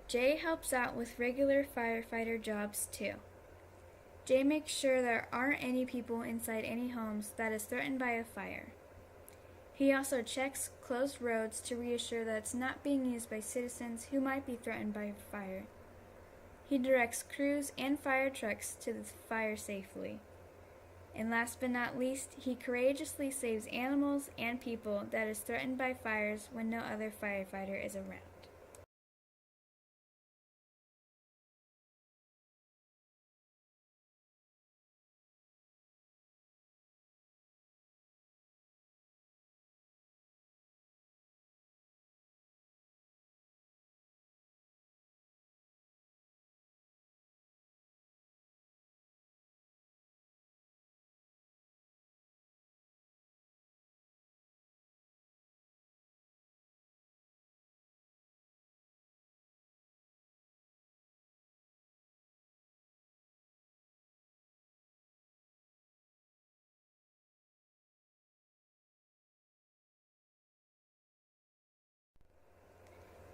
Jay helps out with regular firefighter jobs too. Jay makes sure there aren't any people inside any homes that is threatened by a fire. He also checks closed roads to reassure that it's not being used by citizens who might be threatened by fire. He directs crews and fire trucks to the fire safely. And last but not least, he courageously saves animals and people that is threatened by fires when no other firefighter is around.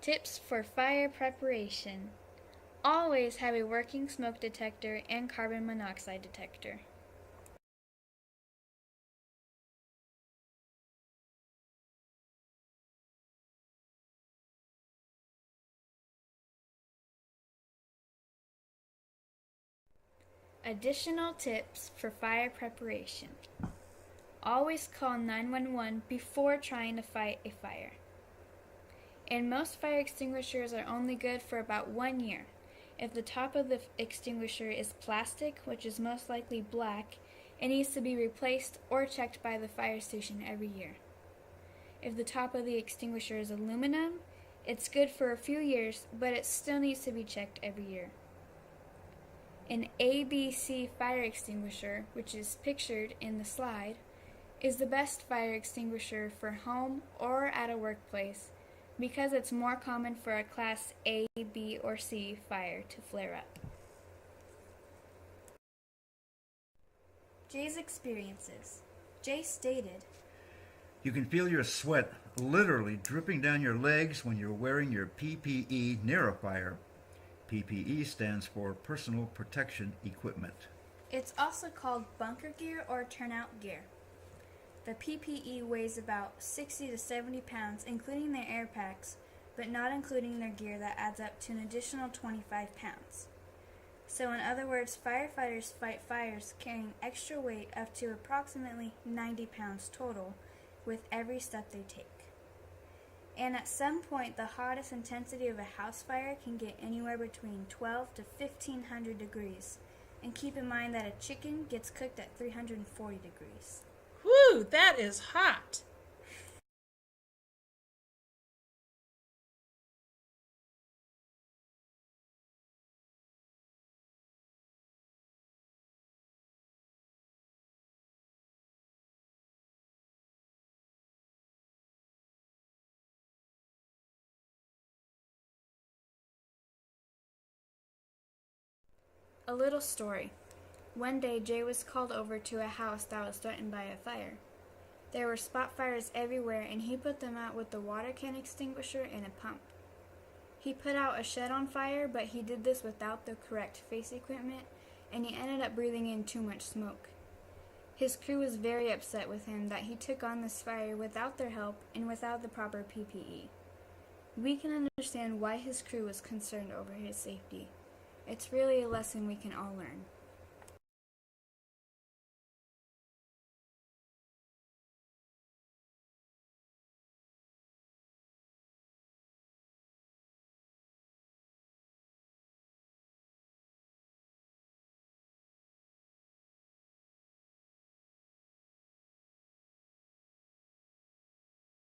Tips for fire preparation. Always have a working smoke detector and carbon monoxide detector. Additional tips for fire preparation. Always call 911 before trying to fight a fire. And most fire extinguishers are only good for about 1 year. If the top of the extinguisher is plastic, which is most likely black, it needs to be replaced or checked by the fire station every year. If the top of the extinguisher is aluminum, it's good for a few years, but it still needs to be checked every year. An ABC fire extinguisher, which is pictured in the slide, is the best fire extinguisher for home or at a workplace because it's more common for a class A, B, or C fire to flare up. Jay's experiences. Jay stated, "You can feel your sweat literally dripping down your legs when you're wearing your PPE near a fire." PPE stands for Personal Protection Equipment. It's also called bunker gear or turnout gear. The PPE weighs about 60 to 70 pounds, including their air packs, but not including their gear that adds up to an additional 25 pounds. So in other words, firefighters fight fires carrying extra weight up to approximately 90 pounds total with every step they take. And at some point, the hottest intensity of a house fire can get anywhere between 12 to 1500 degrees. And keep in mind that a chicken gets cooked at 340 degrees. Whew, that is hot. A little story. One day, Jay was called over to a house that was threatened by a fire. There were spot fires everywhere, and he put them out with the water can extinguisher and a pump. He put out a shed on fire, but he did this without the correct face equipment, and he ended up breathing in too much smoke. His crew was very upset with him that he took on this fire without their help and without the proper PPE. We can understand why his crew was concerned over his safety. It's really a lesson we can all learn.